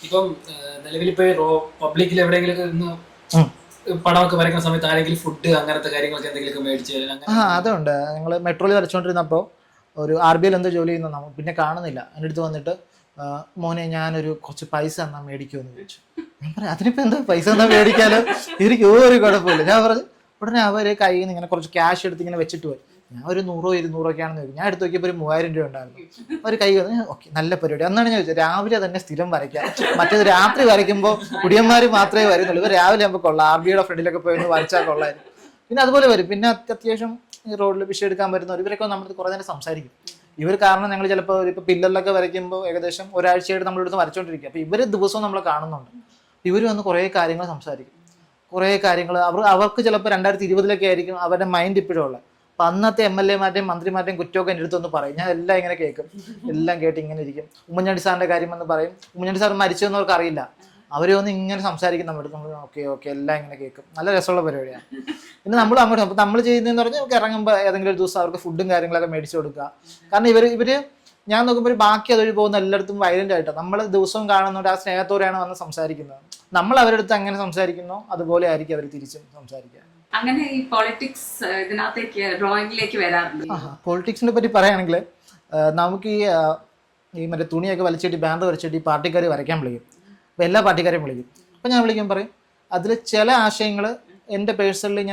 ഇപ്പം നിലവിലിപ്പോ പബ്ലിക്കിൽ എവിടെയെങ്കിലും ഒന്ന് പടമൊക്കെ വരയ്ക്കുന്ന സമയത്ത് ആരെങ്കിലും ഫുഡ് അങ്ങനത്തെ കാര്യങ്ങളൊക്കെ എന്തെങ്കിലും മേടിച്ച് അതുണ്ട്. ഞങ്ങൾ മെട്രോയിൽ വരച്ചുകൊണ്ടിരുന്നപ്പോൾ ഒരു RBL എന്തോ ജോലി ചെയ്യുന്ന നമ്മൾ പിന്നെ കാണുന്നില്ല. എൻ്റെ അടുത്ത് വന്നിട്ട് മോനെ ഞാനൊരു കുറച്ച് പൈസ എന്നാൽ മേടിക്കുമെന്ന് ചോദിച്ചു. ഞാൻ പറഞ്ഞു അതിനിപ്പോൾ എന്താ പൈസ എന്നാൽ മേടിക്കാലോ, എനിക്ക് ഒരു കുഴപ്പമില്ല. ഞാൻ പറഞ്ഞു ഉടനെ അവർ കയ്യിൽ നിന്ന് ഇങ്ങനെ കുറച്ച് ക്യാഷ് എടുത്ത് ഇങ്ങനെ വെച്ചിട്ട് പോയി. ഞാൻ ഒരു 100-200 ഒക്കെയാണെന്ന് ചോദിക്കും. ഞാൻ എടുത്ത് നോക്കിയപ്പോൾ ഒരു 3000 രൂപ ഉണ്ടായിരുന്നു. അവർ കൈ വന്ന് ഓക്കെ നല്ല പരിപാടി അന്നാണ് ഞാൻ ചോദിച്ചത്. രാവിലെ തന്നെ സ്ഥിരം വരയ്ക്കാം, മറ്റേത് രാത്രി വരയ്ക്കുമ്പോൾ കുടിയന്മാർ മാത്രമേ വരുന്നുള്ളൂ, ഇവർ രാവിലെ ആകുമ്പോൾ കൊള്ളാം, RBയുടെ ഫ്രണ്ടിലൊക്കെ പോയി ഒന്ന് വരച്ചാൽ കൊള്ളായിരുന്നു. പിന്നെ അതുപോലെ വരും. പിന്നെ അത്യാവശ്യം ഈ റോഡിൽ വിഷയം എടുക്കാൻ വരുന്നവർ ഇവരൊക്കെ നമ്മൾ കുറേ നേരം സംസാരിക്കും. ഇവർ കാരണം ഞങ്ങൾ ചിലപ്പോൾ ഇപ്പോൾ പില്ലറിലൊക്കെ വരയ്ക്കുമ്പോൾ ഏകദേശം ഒരാഴ്ചയായിട്ട് നമ്മളിവിടുന്ന് വരച്ചുകൊണ്ടിരിക്കുക. അപ്പോൾ ഇവർ ദിവസവും നമ്മൾ കാണുന്നുണ്ട്. ഇവർ വന്ന് കുറേ കാര്യങ്ങൾ സംസാരിക്കും. കുറേ കാര്യങ്ങൾ അവർക്ക് ചിലപ്പോൾ 2020 ആയിരിക്കും അവരുടെ മൈൻഡ് ഇപ്പോഴും ഉള്ളത്. അപ്പം അന്നത്തെ MLA-മാരുടെയും മന്ത്രിമാരുടെയും കുറ്റമൊക്കെ എൻ്റെ അടുത്തൊന്ന് പറയും. ഞാൻ എല്ലാം ഇങ്ങനെ കേൾക്കും, എല്ലാം കേട്ട് ഇങ്ങനെ ഇരിക്കും. ഉമ്മൻചാണ്ടി സാറിൻ്റെ കാര്യം എന്ന് പറയും. ഉമ്മൻചാണ്ടി സാർ മരിച്ചതെന്നവർക്ക് അറിയില്ല. അവർ വന്ന് ഇങ്ങനെ സംസാരിക്കും നമ്മുടെ അടുത്ത്. നമ്മൾ ഓക്കെ എല്ലാം ഇങ്ങനെ കേൾക്കും. നല്ല രസമുള്ള പരിപാടിയാണ്. പിന്നെ നമ്മൾ അങ്ങോട്ട് അപ്പോൾ നമ്മൾ ചെയ്യുന്നതെന്ന് പറഞ്ഞാൽ നമുക്ക് ഇറങ്ങുമ്പോൾ ഏതെങ്കിലും ഒരു ദിവസം അവർക്ക് ഫുഡും കാര്യങ്ങളൊക്കെ മേടിച്ച് കൊടുക്കുക. കാരണം ഇവർ ഞാൻ നോക്കുമ്പോൾ ബാക്കി അതൊഴി പോകുന്ന എല്ലായിടത്തും വയലൻ്റ് ആയിട്ടാണ്. നമ്മൾ ദിവസവും കാണുന്നവർ ആ സ്നേഹത്തോടെയാണ് വന്ന് സംസാരിക്കുന്നത്. നമ്മൾ അവരുടെ അടുത്ത് അങ്ങനെ സംസാരിക്കുന്നോ അതുപോലെ ആയിരിക്കും അവർ തിരിച്ചും സംസാരിക്കുക. അങ്ങനെ ഈ പൊളിറ്റിക്സ് ഇതിനകത്തേക്ക് ഡ്രോയിങ്ങിലേക്ക് വരാറുണ്ട്. പൊളിറ്റിക്സിനെ പറ്റി പറയുകയാണെങ്കിൽ നമുക്ക് ഈ മറ്റേ തുണിയൊക്കെ വലിച്ചിട്ട് ബാനർ വരച്ചിട്ട് ഈ പാർട്ടിക്കാർ വരയ്ക്കാൻ വിളിക്കും. അപ്പോൾ എല്ലാ പാർട്ടിക്കാരെയും വിളിക്കും. അപ്പോൾ ഞാൻ വിളിക്കാൻ പറയും അതിൽ ചില ആശയങ്ങൾ എൻ്റെ പേഴ്സണലി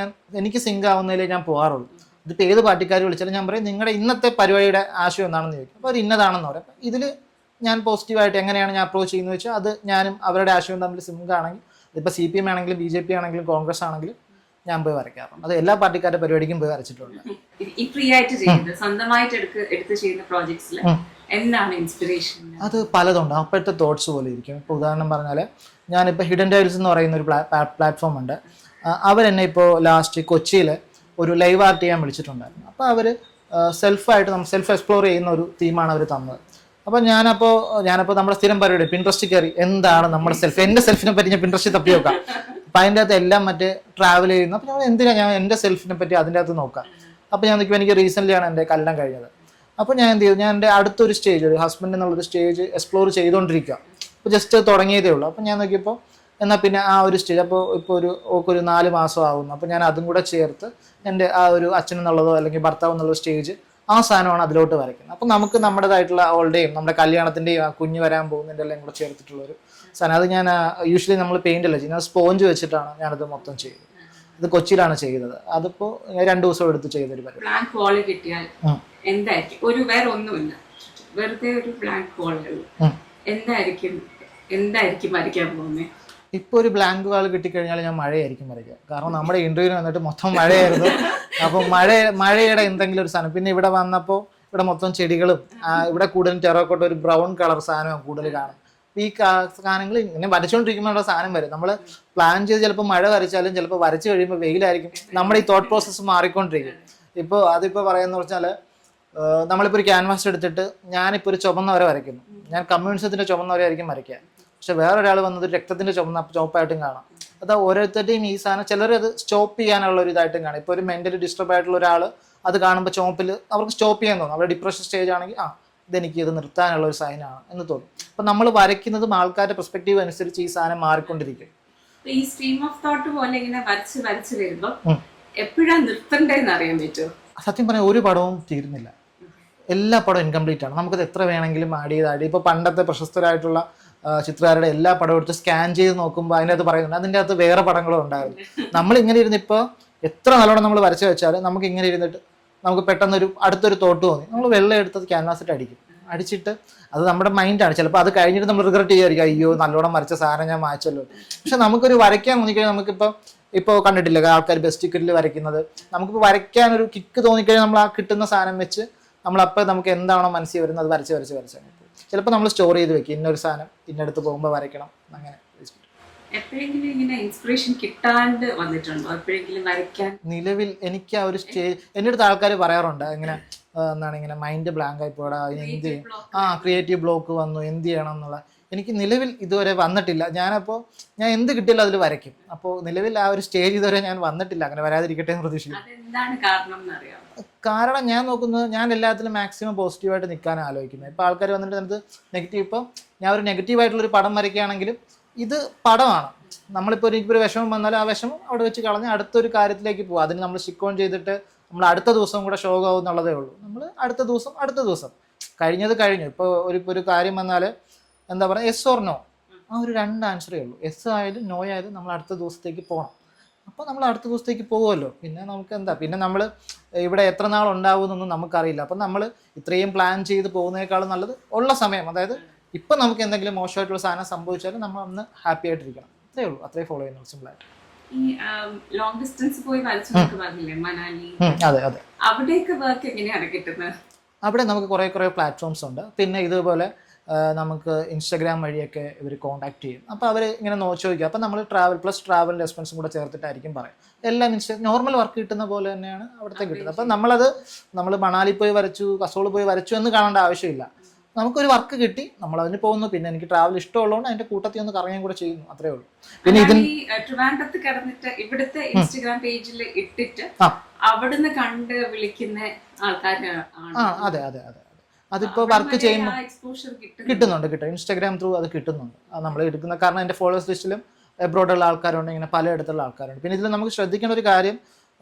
എനിക്ക് സിങ്ക് ആവുന്നതിലേ ഞാൻ പോകാറുള്ളൂ. ഇതിപ്പോൾ ഏത് പാർട്ടിക്കാർ വിളിച്ചാലും ഞാൻ പറയും നിങ്ങളുടെ ഇന്നത്തെ പരിപാടിയുടെ ആശയം എന്താണെന്ന് ചോദിക്കും. അപ്പോൾ അവർ ഇന്നതാണെന്ന് പറയും. അപ്പോൾ ഇതിൽ ഞാൻ പോസിറ്റീവായിട്ട് എങ്ങനെയാണ് ഞാൻ അപ്രോച്ച് ചെയ്യുന്നത് വെച്ചാൽ അത് ഞാനും അവരുടെ ആശയവും തമ്മിൽ സിങ്ക് ആണെങ്കിൽ, ഇപ്പോൾ CPM ആണെങ്കിലും BJP ആണെങ്കിലും കോൺഗ്രസ് ആണെങ്കിലും ഞാൻ പോയി വരയ്ക്കാറുണ്ട്. അത് എല്ലാ പാർട്ടിക്കാരുടെ പരിപാടിക്കും പോയി വരച്ചിട്ടുണ്ട്. ഈ ഫ്രീ ആയിട്ട് ചെയ്യുന്നത് സ്വന്തമായിട്ട് എടുത്ത് ചെയ്യുന്ന പ്രോജക്ട്സിൽ എന്താണ് ഇൻസ്പിറേഷൻ? അത് പലതുണ്ട്. അപ്പോഴത്തെ തോട്ട്സ് പോലെ ഇരിക്കും. ഇപ്പോൾ ഉദാഹരണം പറഞ്ഞാൽ ഞാനിപ്പോൾ ഹിഡൻ ടൈൽസ് എന്ന് പറയുന്ന ഒരു പ്ലാറ്റ്ഫോം ഉണ്ട്. അവരെന്നെ ഇപ്പോൾ ലാസ്റ്റ് കൊച്ചിയിൽ ഒരു ലൈവ് ആർട്ട് ചെയ്യാൻ വിളിച്ചിട്ടുണ്ടായിരുന്നു. അപ്പോൾ അവർ സെൽഫ് എക്സ്പ്ലോർ ചെയ്യുന്ന ഒരു തീമാണ് അവർ തന്നത്. അപ്പോൾ ഞാനപ്പോൾ നമ്മുടെ സ്ഥിരം പരിപാടി പിൻട്രസ്റ്റിൽ കയറി എന്താണ് നമ്മുടെ എൻ്റെ സെൽഫിനെ പറ്റി ഞാൻ പിൻട്രസ്റ്റിൽ തപ്പി നോക്കാം. അപ്പം അതിൻ്റെ അകത്ത് എല്ലാം ട്രാവൽ ചെയ്യുന്നു. അപ്പോൾ ഞാൻ എൻ്റെ സെൽഫിനെ പറ്റി അതിൻ്റെ അകത്ത് നോക്കാം. അപ്പോൾ ഞാൻ നോക്കിയപ്പോൾ എനിക്ക് റീസെൻ്റ്ലിയാണ് എൻ്റെ കല്യാണം കഴിഞ്ഞത്. അപ്പോൾ ഞാൻ എന്ത് ചെയ്തു, ഞാൻ എൻ്റെ അടുത്തൊരു സ്റ്റേജ്, ഒരു ഹസ്ബൻഡ് എന്നുള്ളൊരു സ്റ്റേജ് എക്സ്പ്ലോർ ചെയ്തുകൊണ്ടിരിക്കുക. അപ്പോൾ ജസ്റ്റ് തുടങ്ങിയതേ ഉള്ളൂ. അപ്പോൾ ഞാൻ നോക്കിയപ്പോൾ എന്നാൽ പിന്നെ ആ ഒരു സ്റ്റേജ് ഇപ്പോൾ ഒരു 4 മാസം ആവുന്നു. അപ്പോൾ ഞാൻ അതും കൂടെ ചേർത്ത് എൻ്റെ ആ ഒരു അച്ഛൻ എന്നുള്ളതോ അല്ലെങ്കിൽ ഭർത്താവ് എന്നുള്ള സ്റ്റേജ് ആ സാധനമാണ് അതിലോട്ട് വരയ്ക്കുന്നത്. അപ്പം നമുക്ക് നമ്മുടേതായിട്ടുള്ള ഓൾഡേയും നമ്മുടെ കല്യാണത്തിൻ്റെയും ആ കുഞ്ഞ് വരാൻ പോകുന്നതിൻ്റെ എല്ലാം കൂടെ ചേർത്തിട്ടുള്ളൊരു സാധനം. അത് ഞാൻ യൂഷ്വലി നമ്മൾ പെയിൻ്റ് അല്ല ചെയ്യുന്നത്, സ്പോഞ്ച് വെച്ചിട്ടാണ് ഞാനത് മൊത്തം ചെയ്തത്. ഇത് കൊച്ചിയിലാണ് ചെയ്തത്. അതിപ്പോൾ 2 ദിവസം എടുത്ത് ചെയ്തൊരു പരിപാടി. ബ്ലാങ്ക് വാൾ കിട്ടിയാൽ എന്തായിരിക്കും? വേറെ ഒന്നുമില്ല, വെറുതെ ഒരു ബ്ലാങ്ക് വാൾ എന്തായിരിക്കും വരയ്ക്കാൻ പോകുന്നത്? ഇപ്പോൾ ഒരു ബ്ലാങ്ക് വാൾ കിട്ടിക്കഴിഞ്ഞാൽ ഞാൻ മഴയായിരിക്കും വരയ്ക്കുക. കാരണം നമ്മുടെ ഇൻ്റർവ്യൂവിന് വന്നിട്ട് മൊത്തം മഴയായിരുന്നു. അപ്പോൾ മഴയുടെ എന്തെങ്കിലും ഒരു സാധനം. പിന്നെ ഇവിടെ വന്നപ്പോൾ ഇവിടെ മൊത്തം ചെടികളും ഇവിടെ കൂടുതലും ടെറോക്കോട്ട ഒരു ബ്രൗൺ കളർ സാധനമാണ് കൂടുതൽ കാണും. ഈ സാധനങ്ങൾ ഇങ്ങനെ വരച്ചുകൊണ്ടിരിക്കുമ്പോൾ സാധനം വരും. നമ്മൾ പ്ലാൻ ചെയ്ത് ചിലപ്പോൾ മഴ വരച്ചാലും ചിലപ്പോൾ വരച്ച് കഴിയുമ്പോൾ വെയിലായിരിക്കും. നമ്മുടെ ഈ തോട്ട് പ്രോസസ്സ് മാറിക്കൊണ്ടിരിക്കും. അതിപ്പോൾ പറയുന്നത് വെച്ചാൽ നമ്മളിപ്പോൾ ഒരു ക്യാൻവാസ് എടുത്തിട്ട് ഞാനിപ്പോൾ ഒരു ചുവന്ന വര വരയ്ക്കുന്നു. ഞാൻ കമ്മ്യൂണിസത്തിൻ്റെ ചുവന്ന വരയായിരിക്കും വരയ്ക്കുക. പക്ഷെ വേറൊരാൾ വന്നത് രക്തത്തിൻ്റെ ചുവപ്പായിട്ടും കാണാം. അത് ഓരോരുത്തരുടെയും ഈ സാധനം ചിലർ അത് സ്റ്റോപ്പ് ചെയ്യാനുള്ള ഒരു ഇതായിട്ടും കാണാം. ഇപ്പോൾ ഒരു മെൻ്റലി ഡിസ്റ്റർബ് ആയിട്ടുള്ള ഒരാൾ അത് കാണുമ്പോൾ ചുവപ്പിൽ അവർക്ക് സ്റ്റോപ്പ് ചെയ്യാൻ തോന്നും. അവരുടെ ഡിപ്രഷൻ സ്റ്റേജ് ആണെങ്കിൽ ഇതെനിക്ക് ഇത് നിർത്താനുള്ള ഒരു സൈനാണ് എന്ന് തോന്നും. അപ്പം നമ്മൾ വരയ്ക്കുന്നതും ആൾക്കാരുടെ പെർസ്പെക്റ്റീവ് അനുസരിച്ച് ഈ സാധനം മാറിക്കൊണ്ടിരിക്കും. ഈ സ്ട്രീം ഓഫ് തോട്ട് പോലെ ഇങ്ങനെ വരച്ച് വരുമ്പോൾ എപ്പോഴാണ് നിർത്തണ്ടേന്ന് അറിയാൻ പറ്റുമോ? സത്യം പറഞ്ഞാൽ ഒരു പടവും തീരുന്നില്ല. എല്ലാ പടവും ഇൻകംപ്ലീറ്റ് ആണ്. നമുക്കത് എത്ര വേണമെങ്കിലും ആഡ് ചെയ്ത് ഇപ്പോൾ പണ്ടത്തെ പ്രശസ്തരായിട്ടുള്ള ചിത്രകാരുടെ എല്ലാ പടവും എടുത്ത് സ്കാൻ ചെയ്ത് നോക്കുമ്പോൾ അതിൻ്റെ അകത്ത് പറയുന്നുണ്ട് അതിൻ്റെ അകത്ത് വേറെ പടങ്ങളും ഉണ്ടായിരുന്നു. നമ്മളിങ്ങനെ ഇരുന്ന് ഇപ്പോൾ എത്ര നല്ലോണം നമ്മൾ വരച്ച് വെച്ചാൽ നമുക്ക് ഇങ്ങനെ ഇരുന്നിട്ട് നമുക്ക് പെട്ടെന്നൊരു അടുത്തൊരു തോട്ട് തോന്നി നമ്മൾ വെള്ളം എടുത്തത് ക്യാൻവാസിട്ട് അടിച്ചിട്ട് അത് നമ്മുടെ മൈൻഡാണ്. ചിലപ്പോൾ അത് കഴിഞ്ഞിട്ട് നമ്മൾ റിഗ്രറ്റ് ചെയ്യായിരിക്കും, അയ്യോ നല്ലോണം വരച്ച സാധനം ഞാൻ മായ്ച്ചല്ലോ. പക്ഷെ നമുക്കൊരു വരയ്ക്കാൻ തോന്നിക്കഴിഞ്ഞാൽ ഇപ്പോൾ കണ്ടിട്ടില്ല ആൾക്കാർ ബെസ്റ്റ് ടിക്കറ്റിൽ വരയ്ക്കുന്നത്. നമുക്കിപ്പോൾ വരയ്ക്കാനൊരു കിക്ക് തോന്നിക്കഴിഞ്ഞാൽ നമ്മൾ ആ കിട്ടുന്ന സാധനം വെച്ച് നമ്മളപ്പോൾ നമുക്ക് എന്താണോ മനസ്സിൽ വരുന്നത് അത് വരച്ച് ചിലപ്പോൾ നമ്മൾ സ്റ്റോർ ചെയ്ത് വെക്കും. ഇന്നൊരു സാധനം ഇന്നടുത്ത് പോകുമ്പോൾ വരയ്ക്കണം അങ്ങനെ. എപ്പോഴെങ്കിലും ഇങ്ങനെ ഇൻസ്പിറേഷൻ കിട്ടാണ്ട് വന്നിട്ടുണ്ടോ? എപ്പോഴെങ്കിലും വരയ്ക്കാൻ നിലവിൽ എനിക്ക് ആ ഒരു സ്റ്റേജ് എൻ്റെ അടുത്ത് ആൾക്കാർ പറയാറുണ്ട് ഇങ്ങനെ ഇങ്ങനെ മൈൻഡ് ബ്ലാങ്ക് ആയി പോടാ, അതിന് എന്ത് ചെയ്യും, ക്രിയേറ്റീവ് ബ്ലോക്ക് വന്നു എന്ത് ചെയ്യണം എന്നുള്ള. എനിക്ക് നിലവിൽ ഇതുവരെ വന്നിട്ടില്ല. ഞാൻ എന്ത് കിട്ടിയാലും അതിൽ വരയ്ക്കും. അപ്പോൾ നിലവിൽ ആ ഒരു സ്റ്റേജ് ഇതുവരെ ഞാൻ വന്നിട്ടില്ല. അങ്ങനെ വരാതിരിക്കട്ടെ എന്ന് പ്രതീക്ഷിക്കുന്നു. അതെന്താണ് കാരണം എന്നറിയാം? കാരണം ഞാൻ നോക്കുന്നത്, ഞാൻ എല്ലാത്തിലും മാക്സിമം പോസിറ്റീവായിട്ട് നിൽക്കാൻ ആലോചിക്കുന്നത്. ഇപ്പോൾ ആൾക്കാർ വന്നിട്ട് നമുക്ക് നെഗറ്റീവ്, ഇപ്പോൾ ഞാൻ ഒരു നെഗറ്റീവായിട്ടുള്ളൊരു പടം വരയ്ക്കുകയാണെങ്കിലും ഇത് പടമാണ്. നമ്മളിപ്പോൾ എനിക്കൊരു വിഷമം വന്നാൽ ആ വിഷമം അവിടെ വെച്ച് കളഞ്ഞ് അടുത്തൊരു കാര്യത്തിലേക്ക് പോകും. അതിന് നമ്മൾ സ്റ്റിക്ക് ഓൺ ചെയ്തിട്ട് നമ്മൾ അടുത്ത ദിവസം കൂടെ ശോകമാവും എന്നുള്ളതേ ഉള്ളൂ. നമ്മൾ അടുത്ത ദിവസം കഴിഞ്ഞത് കഴിഞ്ഞു. ഇപ്പോൾ ഒരു കാര്യം വന്നാൽ എന്താ പറയുക, യെസ് ഓർ നോ, ആ ഒരു 2 ആൻസറേ ഉള്ളൂ. യെസ് ആയാലും നോ ആയാലും നമ്മൾ അടുത്ത ദിവസത്തേക്ക് പോകണം. അപ്പോൾ നമ്മൾ അടുത്ത ദിവസത്തേക്ക് പോകുമല്ലോ. പിന്നെ നമുക്ക് എന്താ, പിന്നെ നമ്മൾ ഇവിടെ എത്ര നാൾ ഉണ്ടാവുമെന്നൊന്നും നമുക്കറിയില്ല. അപ്പം നമ്മൾ ഇത്രയും പ്ലാൻ ചെയ്ത് പോകുന്നതിനേക്കാളും നല്ലത് ഉള്ള സമയം, അതായത് ഇപ്പം നമുക്ക് എന്തെങ്കിലും മോശമായിട്ടുള്ള സാധനം സംഭവിച്ചാലും നമ്മൾ അന്ന് ഹാപ്പി ആയിട്ടിരിക്കണം. അത്രേ ഉള്ളൂ, അത്രേ ഫോളോ ചെയ്യുന്നുള്ളൂ, സിമ്പിളായിട്ട്. ഈ ലോങ് ഡിസ്റ്റൻസ് പോയി വരച്ചു പറഞ്ഞില്ലേ, മനാലി, അതെ അതെ. അവിടെയൊക്കെ വർക്ക് എങ്ങനെയാണ് കിട്ടുന്നത്? അവിടെ നമുക്ക് കുറേ പ്ലാറ്റ്ഫോംസ് ഉണ്ട്. പിന്നെ ഇതുപോലെ നമുക്ക് ഇൻസ്റ്റാഗ്രാം വഴിയൊക്കെ ഇവർ കോൺടാക്ട് ചെയ്യും. അപ്പോൾ അവർ ഇങ്ങനെ ചോദിക്കും. അപ്പോൾ നമ്മൾ ട്രാവൽ എക്സ്പെൻസും കൂടെ ചേർത്തിട്ടായിരിക്കും പറയും. എല്ലാം നോർമൽ വർക്ക് കിട്ടുന്ന പോലെ തന്നെയാണ് അവിടുത്തെ കിട്ടുന്നത്. അപ്പം നമ്മൾ മണാലി പോയി വരച്ചു, കസോൾ പോയി വരച്ചു എന്ന് കാണേണ്ട ആവശ്യമില്ല. നമുക്കൊരു വർക്ക് കിട്ടി, നമ്മൾ അതിന് പോകുന്നു. പിന്നെ എനിക്ക് ട്രാവൽ ഇഷ്ടമുള്ളതുകൊണ്ട് അതിന്റെ കൂട്ടത്തിൽ ഒന്ന് കറങ്ങാൻ കൂടെ ചെയ്യുന്നു, അത്രേ ഉള്ളൂ. പിന്നെ ട്രിവാൻഡ്രത്ത് കിടന്നിട്ട് ഇവിടുത്തെ ഇൻസ്റ്റാഗ്രാം പേജിൽ ഇട്ടിട്ട് അവിടുന്ന് കണ്ട് വിളിക്കുന്ന ആൾക്കാരാണ്. അതെ അതെ അതെ. അതിപ്പോൾ വർക്ക് ചെയ്യുമ്പോൾ കിട്ടുന്നുണ്ട്. ഇൻസ്റ്റാഗ്രാം ത്രൂ അത് കിട്ടുന്നുണ്ട്. നമ്മൾ എടുക്കുന്ന, കാരണം എൻ്റെ ഫോളോവേഴ്സ് ലിസ്റ്റിലും എബ്രോഡുള്ള ആൾക്കാരുണ്ട്, ഇങ്ങനെ പലയിടത്തുള്ള ആൾക്കാരുണ്ട്. പിന്നെ ഇതിൽ നമുക്ക് ശ്രദ്ധിക്കേണ്ട ഒരു കാര്യം,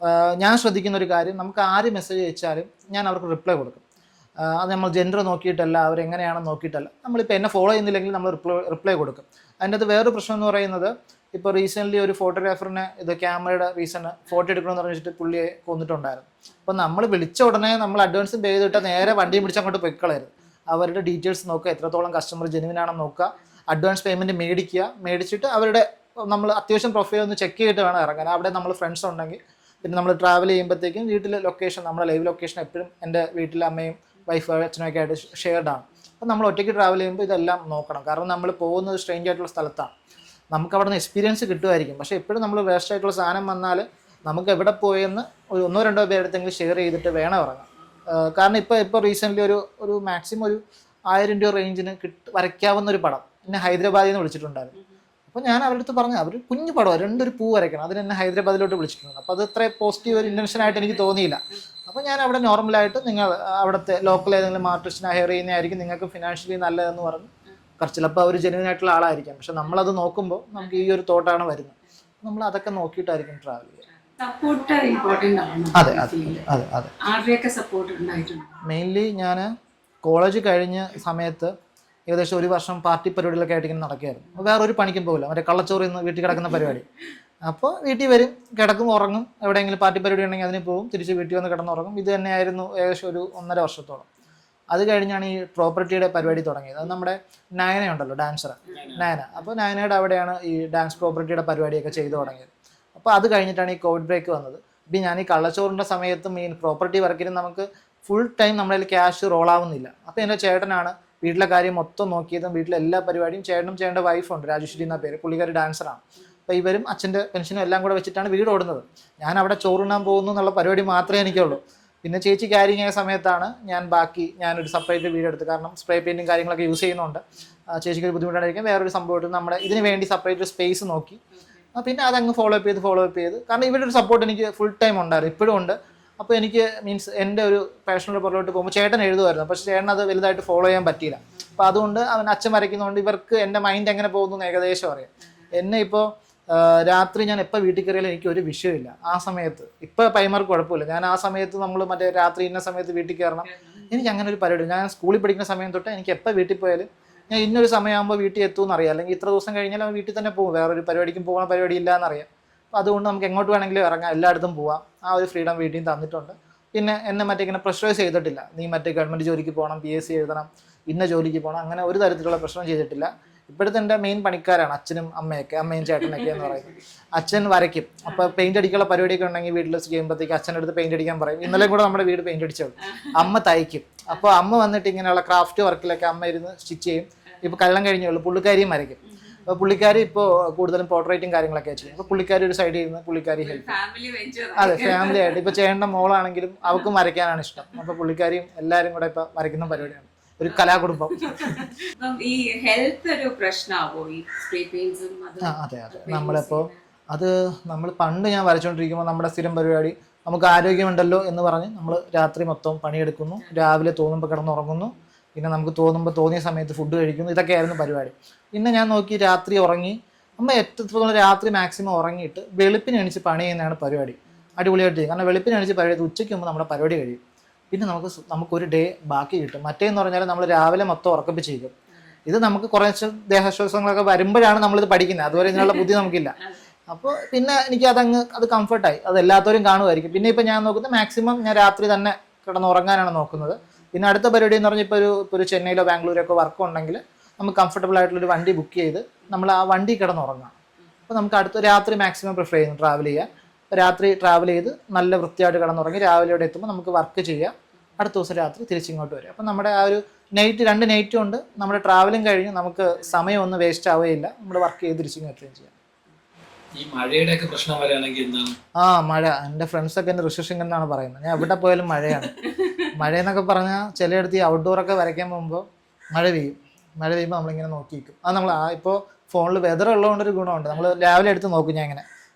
ഞാൻ ശ്രദ്ധിക്കുന്ന ഒരു കാര്യം, നമുക്ക് ആര് മെസ്സേജ് അയച്ചാലും ഞാൻ അവർക്ക് റിപ്ലൈ കൊടുക്കും. അത് നമ്മൾ ജെൻഡർ നോക്കിയിട്ടല്ല, അവരെങ്ങനെയാണെന്ന് നോക്കിയിട്ടല്ല. നമ്മളിപ്പോൾ എന്നെ ഫോളോ ചെയ്യുന്നില്ലെങ്കിൽ നമ്മൾ റിപ്ലൈ കൊടുക്കും. അതിൻ്റെ അത് വേറൊരു പ്രശ്നം എന്ന് പറയുന്നത്, ഇപ്പോൾ റീസെൻ്റ്ലി ഒരു ഫോട്ടോഗ്രാഫറിനെ ക്യാമറയുടെ ഫോട്ടോ എടുക്കണമെന്ന് പറഞ്ഞിട്ട് പുള്ളിയെ കൊന്നിട്ടുണ്ടായിരുന്നു. അപ്പോൾ നമ്മൾ വിളിച്ച ഉടനെ നമ്മൾ അഡ്വാൻസ് പേ ചെയ്തിട്ട് നേരെ വണ്ടിയും പിടിച്ച് അങ്ങോട്ട് പൊയ്ക്കളയരുത്. അവരുടെ ഡീറ്റെയിൽസ് നോക്കുക, എത്രത്തോളം കസ്റ്റമർ ജെനുവിൻ ആണെന്ന് നോക്കുക, അഡ്വാൻസ് പേയ്മെൻറ്റ് മേടിച്ചിട്ട് നമ്മൾ അത്യാവശ്യം പ്രൊഫൈൽ ഒന്ന് ചെക്ക് ചെയ്തിട്ട് വേണം ഇറങ്ങാൻ. അവിടെ നമ്മൾ ഫ്രണ്ട്സ് ഉണ്ടെങ്കിൽ, പിന്നെ നമ്മൾ ട്രാവൽ ചെയ്യുമ്പോഴത്തേക്കും വീട്ടിലെ ലൊക്കേഷൻ, നമ്മുടെ ലൈവ് ലൊക്കേഷൻ എപ്പോഴും എൻ്റെ വീട്ടിലെ അമ്മയും വൈഫ് അച്ഛനൊക്കെ ആയിട്ട് ഷെയർഡ് ആണ്. അപ്പോൾ നമ്മൾ ഒറ്റയ്ക്ക് ട്രാവൽ ചെയ്യുമ്പോൾ ഇതെല്ലാം നോക്കണം. കാരണം നമ്മൾ പോകുന്നത് സ്ട്രേഞ്ച് ആയിട്ടുള്ള സ്ഥലത്താണ്. നമുക്ക് അവിടെ നിന്ന് എക്സ്പീരിയൻസ് കിട്ടുമായിരിക്കും. പക്ഷേ എപ്പോഴും നമ്മൾ വേസ്റ്റ് ആയിട്ടുള്ള സാധനം വന്നാൽ നമുക്ക് എവിടെ പോയെന്ന് ഒരു 1-2 പേരെടുത്തെങ്കിലും ഷെയർ ചെയ്തിട്ട് വേണം ഇറങ്ങാം. കാരണം ഇപ്പോൾ റീസെൻ്റ്ലി ഒരു മാക്സിമം ഒരു 1000 രൂപ റേഞ്ചിന് വരയ്ക്കാവുന്ന ഒരു പടം എന്നെ ഹൈദരാബാദിൽ നിന്ന് വിളിച്ചിട്ടുണ്ടായിരുന്നു. അപ്പോൾ ഞാൻ അവരുടെ അടുത്ത് പറഞ്ഞു, അവർ കുഞ്ഞു പടമാണ്, 2 പൂ വരയ്ക്കണം, അതിന് എന്നെ ഹൈദരാബാദിലോട്ട് വിളിച്ചിട്ടുണ്ട്. അപ്പോൾ അത് ഇത്ര പോസിറ്റീവ് ഒരു ഇൻറ്റൻഷനായിട്ട് എനിക്ക് തോന്നിയില്ല. അപ്പോൾ ഞാൻ അവിടെ നോർമലായിട്ട്, നിങ്ങൾ അവിടുത്തെ ലോക്കൽ ഏതെങ്കിലും ആർട്ടിസ്റ്റിനെ ഹയർ ചെയ്യുന്നതായിരിക്കും നിങ്ങൾക്ക് ഫിനാൻഷ്യലി നല്ലതെന്ന് പറഞ്ഞു. ചിലപ്പോൾ അവർ ജെന്യുവൻ ആയിട്ടുള്ള ആളായിരിക്കാം. പക്ഷെ നമ്മളത് നോക്കുമ്പോൾ നമുക്ക് ഈ ഒരു തോട്ടാണ് വരുന്നത്. നമ്മൾ അതൊക്കെ നോക്കിയിട്ടായിരിക്കും ട്രാവൽ ചെയ്യുക. അതെ അതെ അതെ അതെ. മെയിൻലി ഞാൻ കോളേജ് കഴിഞ്ഞ സമയത്ത് ഏകദേശം 1 വർഷം പാർട്ടി പരിപാടികളൊക്കെ ആയിട്ട് ഇങ്ങനെ നടക്കുകയായിരുന്നു. വേറൊരു പണിക്കും പോകില്ല, മറ്റേ കള്ളച്ചോറിൽ നിന്ന് വീട്ടിൽ കിടക്കുന്ന പരിപാടി. അപ്പോൾ വീട്ടിൽ വരും, കിടക്കും, ഉറങ്ങും. എവിടെയെങ്കിലും പാർട്ടി പരിപാടി ഉണ്ടെങ്കിൽ അതിന് പോകും, തിരിച്ച് വീട്ടിൽ വന്ന് കിടന്നുറങ്ങും. ഇത് തന്നെയായിരുന്നു ഏകദേശം ഒരു 1.5 വർഷത്തോളം. അത് കഴിഞ്ഞാണ് ഈ പ്രോപ്പർട്ടിയുടെ പരിപാടി തുടങ്ങിയത്. അത് നമ്മുടെ നയനയുണ്ടല്ലോ, ഡാൻസർ നയന. അപ്പോൾ നയനയുടെ അവിടെയാണ് ഈ ഡാൻസ് പ്രോപ്പർട്ടിയുടെ പരിപാടിയൊക്കെ ചെയ്തു തുടങ്ങിയത്. അപ്പോൾ അത് കഴിഞ്ഞിട്ടാണ് ഈ കോവിഡ് ബ്രേക്ക് വന്നത്. ഇപ്പം ഞാൻ ഈ കള്ളച്ചോറിൻ്റെ സമയത്തും ഈ പ്രോപ്പർട്ടി വർക്കിന് നമുക്ക് ഫുൾ ടൈം നമ്മുടെ ക്യാഷ് റോളാവുന്നില്ല. അപ്പോൾ എൻ്റെ ചേട്ടനാണ് വീട്ടിലെ കാര്യം മൊത്തം നോക്കിയതും വീട്ടിലെ എല്ലാ പരിപാടിയും. ചേട്ടൻ്റെ വൈഫുണ്ട്, രാജേശ്വരി എന്ന പേര്, പുള്ളിക്കാരി ഡാൻസറാണ്. അപ്പോൾ ഇവരും അച്ഛൻ്റെ പെൻഷനും എല്ലാം കൂടെ വെച്ചിട്ടാണ് വീട് ഓടുന്നത്. ഞാൻ അവിടെ ചോറുണ്ണാൻ പോകുന്നു എന്നുള്ള പരിപാടി മാത്രമേ എനിക്കുള്ളൂ. പിന്നെ ചേച്ചി ക്യാരിങ് ആയ സമയത്താണ് ഞാനൊരു സെപ്പറേറ്റ് വീട് എടുത്ത്, കാരണം സ്പ്രേ പെയിൻറ്റും കാര്യങ്ങളൊക്കെ യൂസ് ചെയ്യുന്നുണ്ട്. ചേച്ചിക്ക് ഒരു ബുദ്ധിമുട്ടായിരിക്കും. വേറൊരു സംഭവമായിട്ട് നമ്മുടെ ഇതിന് വേണ്ടി സെപ്പറേറ്റ് സ്പേസ് നോക്കി. പിന്നെ അതങ്ങ് ഫോളോ അപ്പ് ചെയ്ത് കാരണം ഇവരുടെ ഒരു സപ്പോർട്ട് എനിക്ക് ഫുൾ ടൈം ഉണ്ടായിരുന്നു, ഇപ്പോഴും ഉണ്ട്. അപ്പോൾ എനിക്ക് മീൻസ് എൻ്റെ ഒരു പാഷനുള്ള പുറകോട്ട് പോകുമ്പോൾ ചേട്ടൻ എഴുതുമായിരുന്നു. പക്ഷേ ചേട്ടൻ അത് വലുതായിട്ട് ഫോളോ ചെയ്യാൻ പറ്റിയില്ല. അപ്പോൾ അതുകൊണ്ട് അച്ഛൻ വരയ്ക്കുന്നതുകൊണ്ട് ഇവർക്ക് എൻ്റെ മൈൻഡ് എങ്ങനെ പോകുന്നു ഏകദേശം അറിയാം. എന്നെ ഇപ്പോൾ രാത്രി ഞാൻ എപ്പോൾ വീട്ടിൽ കയറിയാലും എനിക്ക് ഒരു വിഷയമില്ല. ആ സമയത്ത് ഇപ്പോൾ പൈമാർക്ക് കുഴപ്പമില്ല. ഞാൻ ആ സമയത്ത് നമ്മൾ മറ്റേ രാത്രി ഇന്ന സമയത്ത് വീട്ടിൽ കയറണം, എനിക്ക് അങ്ങനെ ഒരു പരിപാടി. ഞാൻ സ്കൂളിൽ പഠിക്കുന്ന സമയം തൊട്ട് എനിക്ക് എപ്പോൾ വീട്ടിൽ പോയാലും ഞാൻ ഇന്നൊരു സമയമാകുമ്പോൾ വീട്ടിൽ എത്തുമെന്ന് അറിയാം. അല്ലെങ്കിൽ ഇത്ര ദിവസം കഴിഞ്ഞാൽ അവൻ വീട്ടിൽ തന്നെ പോകും, വേറൊരു പരിപാടിക്കും പോകുന്ന പരിപാടി ഇല്ല എന്നറിയാം. അപ്പോൾ അതുകൊണ്ട് നമുക്ക് എങ്ങോട്ട് വേണമെങ്കിലും ഇറങ്ങാം, എല്ലായിടത്തും പോവാം. ആ ഒരു ഫ്രീഡം വീട്ടിൽ തന്നിട്ടുണ്ട്. പിന്നെ എന്നെ മറ്റേ ഇങ്ങനെ പ്രഷറൈസ് ചെയ്തിട്ടില്ല, നീ മറ്റേ ഗവൺമെൻറ് ജോലിക്ക് പോകണം, PSC എഴുതണം, ഇന്ന ജോലിക്ക് പോകണം, അങ്ങനെ ഒരു തരത്തിലുള്ള പ്രശ്നം ചെയ്തിട്ടില്ല. ഇപ്പോഴത്തെ എൻ്റെ മെയിൻ പണിക്കാരാണ് അച്ഛനും അമ്മയും ചേട്ടനൊക്കെ എന്ന് പറയുന്നത്. അച്ഛൻ വരയ്ക്കും. അപ്പോൾ പെയിന്റ് അടിക്കാനുള്ള പരിപാടിയൊക്കെ ഉണ്ടെങ്കിൽ വീട്ടിൽ ചെയ്യുമ്പോഴത്തേക്ക് അച്ഛൻ്റെ അടുത്ത് പെയിന്റ് അടിക്കാൻ പറയും. ഇന്നലെ കൂടെ നമ്മുടെ വീട് പെയിന്റ് അടിച്ചോളൂ. അമ്മ തയ്ക്കും. അപ്പോൾ അമ്മ വന്നിട്ട് ഇങ്ങനെയുള്ള ക്രാഫ്റ്റ് വർക്കിലൊക്കെ അമ്മ ഇരുന്ന് സ്റ്റിച്ച് ചെയ്യും. ഇപ്പോൾ കല്യാണം കഴിഞ്ഞുള്ളൂ, പുള്ളിക്കാരിയും വരയ്ക്കും. അപ്പോൾ പുള്ളിക്കാരി ഇപ്പോൾ കൂടുതലും പോർട്രേറ്റും കാര്യങ്ങളൊക്കെ ചെയ്യും. അപ്പോൾ പുള്ളിക്കാരി ഒരു സൈഡിൽ ഇരുന്ന് പുള്ളിക്കാരി ഹെൽപ്പ്. അതെ, ഫാമിലി ആയിട്ട്. ഇപ്പോൾ ചേട്ടൻ്റെ മോളാണെങ്കിലും അവൾക്കും വരയ്ക്കാനാണ് ഇഷ്ടം. അപ്പോൾ പുള്ളിക്കാരിയും എല്ലാവരും കൂടെ ഇപ്പോൾ വരയ്ക്കുന്ന പരിപാടിയാണ്. ഒരു കലാകുടുംബം. അപ്പം ഈ ഹെൽത്ത് ഒരു പ്രശ്നമാവോ ഈ സ്പ്രേ പെയിന്റ്സും? അതെ അതെ. നമ്മളിപ്പോൾ അത് നമ്മൾ പണ്ട് ഞാൻ വരച്ചുകൊണ്ടിരിക്കുമ്പോൾ നമ്മുടെ സ്ഥിരം പരിപാടി നമുക്ക് ആരോഗ്യമുണ്ടല്ലോ എന്ന് പറഞ്ഞ് നമ്മൾ രാത്രി മൊത്തം പണിയെടുക്കുന്നു, രാവിലെ തോന്നുമ്പോൾ കിടന്നുറങ്ങുന്നു, പിന്നെ നമുക്ക് തോന്നുമ്പോൾ തോന്നിയ സമയത്ത് ഫുഡ് കഴിക്കുന്നു, ഇതൊക്കെയായിരുന്നു പരിപാടി. പിന്നെ ഞാൻ നോക്കി രാത്രി ഉറങ്ങി, നമ്മൾ എത്രത്തോളം രാത്രി മാക്സിമം ഉറങ്ങിയിട്ട് വെളുപ്പിന് എണീച്ച് പണി ചെയ്യുന്നതാണ് പരിപാടി. അടിപൊളിയായിട്ട് ചെയ്യും. കാരണം വെളുപ്പിന് എണീച്ച് പരിപാടി ഉച്ചയ്ക്ക് മുമ്പ് നമ്മുടെ പരിപാടി കഴിയും. പിന്നെ നമുക്കൊരു ഡേ ബാക്കി കിട്ടും. മറ്റേന്ന് പറഞ്ഞാൽ നമ്മൾ രാവിലെ മൊത്തം ഉറക്കപ്പിച്ചിരിക്കും. ഇത് നമുക്ക് കുറച്ച് ദേഹാശ്വാസങ്ങളൊക്കെ വരുമ്പോഴാണ് നമ്മളിത് പഠിക്കുന്നത്. അതുവരെ ഇതിനുള്ള ബുദ്ധി നമുക്കില്ല. അപ്പോൾ പിന്നെ എനിക്ക് അത് കംഫർട്ടായി. അത് എല്ലാത്തവരും കാണുമായിരിക്കും. പിന്നെ ഇപ്പം ഞാൻ നോക്കുന്നത് മാക്സിമം ഞാൻ രാത്രി തന്നെ കിടന്നുറങ്ങാനാണ് നോക്കുന്നത്. പിന്നെ അടുത്ത പരിപാടി എന്ന് പറഞ്ഞാൽ ഇപ്പോൾ ഒരു ചെന്നൈയിലോ ബാംഗ്ലൂരൊക്കെ വർക്ക് ഉണ്ടെങ്കിൽ നമുക്ക് കംഫർട്ടബിൾ ആയിട്ടുള്ളൊരു വണ്ടി ബുക്ക് ചെയ്ത് നമ്മൾ ആ വണ്ടി കിടന്നുറങ്ങാം. അപ്പോൾ നമുക്ക് അടുത്ത രാത്രി മാക്സിമം പ്രിഫർ ചെയ്യുന്നു ട്രാവൽ ചെയ്യാൻ. രാത്രി ട്രാവൽ ചെയ്ത് നല്ല വൃത്തിയായിട്ട് കിടന്നുറങ്ങി രാവിലെ ഇവിടെ എത്തുമ്പോൾ നമുക്ക് വർക്ക് ചെയ്യാം. അടുത്ത ദിവസം രാത്രി തിരിച്ചിങ്ങോട്ട് വരും. അപ്പം നമ്മുടെ ആ ഒരു രണ്ട് നൈറ്റും ഉണ്ട്. നമ്മുടെ ട്രാവലും കഴിഞ്ഞ് നമുക്ക് സമയമൊന്നും വേസ്റ്റ് ആവുകയില്ല. നമ്മൾ വർക്ക് ചെയ്ത് തിരിച്ചിങ്ങ് എത്തുകയും ചെയ്യാം. ഈ മഴയുടെ ഒക്കെ പ്രശ്നം വരികയാണെങ്കിൽ എന്താണ്? മഴ. എൻ്റെ ഫ്രണ്ട്സൊക്കെ എൻ്റെ ഋഷിസിംഗ് എന്നാണ് പറയുന്നത്. ഞാൻ എവിടെ പോയാലും മഴയാണ്. മഴയെന്നൊക്കെ പറഞ്ഞാൽ ചിലയിടത്ത് ഈ ഔട്ട്ഡോറൊക്കെ വരയ്ക്കാൻ പോകുമ്പോൾ മഴ പെയ്യുമ്പോൾ നമ്മളിങ്ങനെ നോക്കിയിരിക്കും. അത് നമ്മൾ ഇപ്പോൾ ഫോണിൽ വെതർ ഉള്ളതുകൊണ്ടൊരു ഗുണമുണ്ട്. നമ്മൾ രാവിലെ എടുത്ത് നോക്കും.